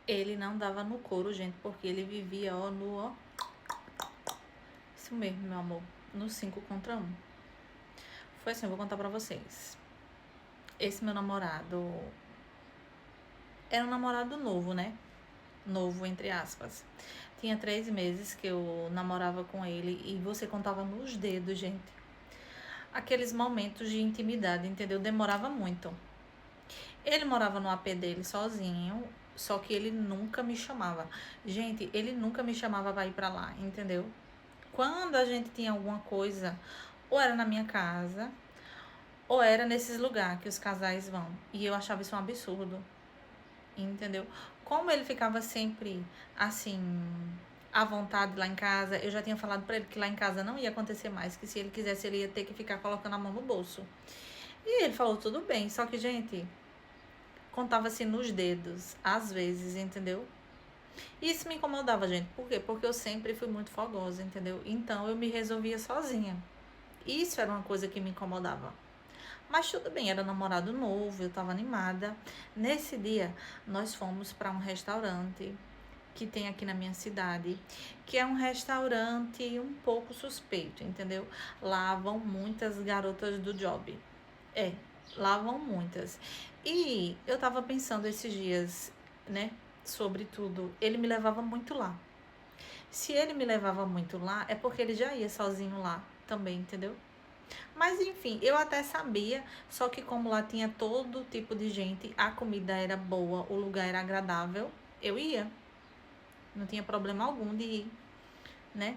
Ele não dava no couro, gente, porque ele vivia, ó, no, ó. Isso mesmo, meu amor. No 5 contra 1. Foi assim, eu vou contar pra vocês. Esse meu namorado era um namorado novo, né? Novo, entre aspas. Tinha 3 meses que eu namorava com ele e você contava nos dedos, gente. Aqueles momentos de intimidade, entendeu? Demorava muito. Ele morava no AP dele sozinho, só que ele nunca me chamava. Gente, ele nunca me chamava pra ir pra lá, entendeu? Quando a gente tinha alguma coisa, ou era na minha casa, ou era nesses lugares que os casais vão. E eu achava isso um absurdo, entendeu? Como ele ficava sempre assim, à vontade lá em casa, eu já tinha falado pra ele que lá em casa não ia acontecer mais, que se ele quisesse ele ia ter que ficar colocando a mão no bolso. E ele falou tudo bem, só que, gente, contava-se nos dedos, às vezes, entendeu? Isso me incomodava, gente. Por quê? Porque eu sempre fui muito fogosa, entendeu? Então eu me resolvia sozinha. Isso era uma coisa que me incomodava. Mas tudo bem, era namorado novo, eu tava animada. Nesse dia, nós fomos para um restaurante que tem aqui na minha cidade, que é um restaurante um pouco suspeito, entendeu? Lá vão muitas garotas do job. É, lá vão muitas. E eu tava pensando esses dias, né, sobre tudo. Ele me levava muito lá. Se ele me levava muito lá, é porque ele já ia sozinho lá também, entendeu? Mas enfim, eu até sabia, só que como lá tinha todo tipo de gente, a comida era boa, o lugar era agradável, eu ia. Não tinha problema algum de ir, né?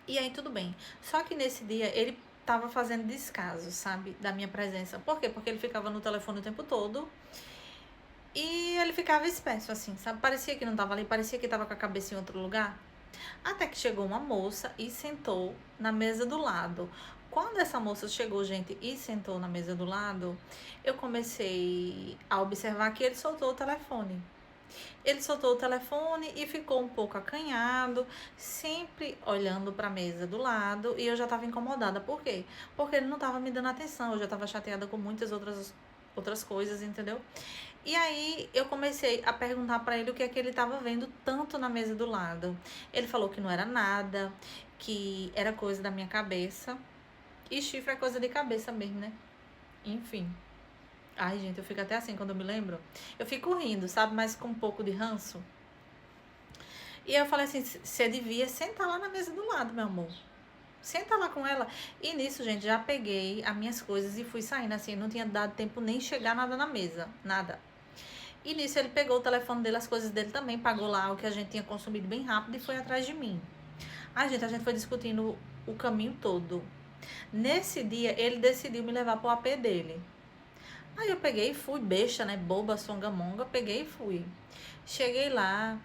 E aí tudo bem. Só que nesse dia ele tava fazendo descaso, sabe, da minha presença. Por quê? Porque ele ficava no telefone o tempo todo e ele ficava espesso, assim, sabe? Parecia que não tava ali, parecia que tava com a cabeça em outro lugar. Até que chegou uma moça e sentou na mesa do lado. Quando essa moça chegou, gente, e sentou na mesa do lado, eu comecei a observar que ele soltou o telefone. Ele soltou o telefone e ficou um pouco acanhado, sempre olhando para a mesa do lado, e eu já estava incomodada. Por quê? Porque ele não estava me dando atenção, eu já estava chateada com muitas outras coisas, entendeu? E aí eu comecei a perguntar para ele o que é que ele estava vendo tanto na mesa do lado. Ele falou que não era nada, que era coisa da minha cabeça. E chifre é coisa de cabeça mesmo, né? Enfim. Ai, gente, eu fico até assim quando eu me lembro. Eu fico rindo, sabe? Mas com um pouco de ranço. E eu falei assim, você devia sentar lá na mesa do lado, meu amor. Senta lá com ela. E nisso, gente, já peguei as minhas coisas e fui saindo assim. Não tinha dado tempo nem chegar nada na mesa. Nada. E nisso ele pegou o telefone dele, as coisas dele também, pagou lá o que a gente tinha consumido bem rápido e foi atrás de mim. A gente foi discutindo o caminho todo. Nesse dia, ele decidiu me levar pro AP dele. Aí eu peguei e fui, besta, né? Boba, songamonga, peguei e fui. Cheguei lá,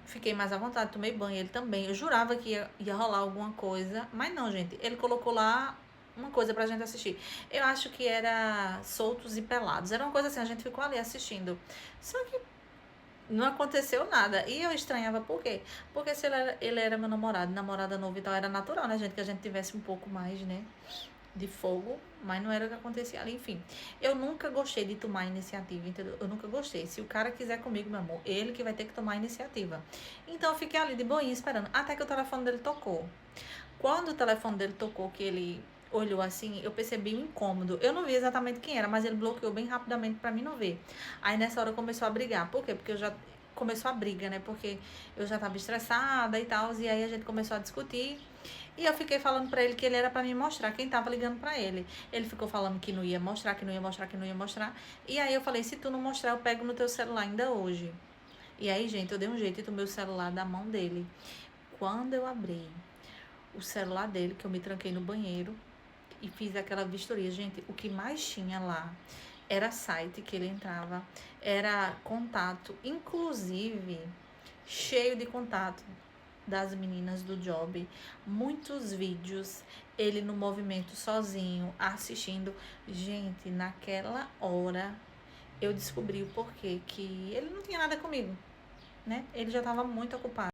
fiquei mais à vontade, tomei banho, ele também. Eu jurava que ia rolar alguma coisa, mas não, gente. Ele colocou lá uma coisa pra gente assistir. Eu acho que era Soltos e Pelados. Era uma coisa assim, a gente ficou ali assistindo. Só que não aconteceu nada. E eu estranhava por quê? Porque se ele era meu namorado, namorada nova e tal, era natural, né, gente? Que a gente tivesse um pouco mais, né? De fogo, mas não era o que acontecia ali, enfim. Eu nunca gostei de tomar iniciativa, entendeu? Eu nunca gostei. Se o cara quiser comigo, meu amor, ele que vai ter que tomar a iniciativa. Então eu fiquei ali de boinha esperando, até que o telefone dele tocou. Quando o telefone dele tocou, que ele olhou assim, eu percebi um incômodo. Eu não vi exatamente quem era, mas ele bloqueou bem rapidamente pra mim não ver. Aí nessa hora começou a brigar. Por quê? Porque eu já começou a briga, né? Porque eu já tava estressada e tal, e aí a gente começou a discutir. E eu fiquei falando pra ele que ele era pra me mostrar quem tava ligando pra ele. Ele ficou falando que não ia mostrar, que não ia mostrar, que não ia mostrar. E aí eu falei, se tu não mostrar, eu pego no teu celular ainda hoje. E aí, gente, eu dei um jeito e tomei o celular da mão dele. Quando eu abri o celular dele, que eu me tranquei no banheiro e fiz aquela vistoria, gente, o que mais tinha lá era site que ele entrava, era contato, inclusive cheio de contato das meninas do job, muitos vídeos, ele no movimento sozinho, assistindo. Gente, naquela hora eu descobri o porquê que ele não tinha nada comigo, né? Ele já estava muito ocupado.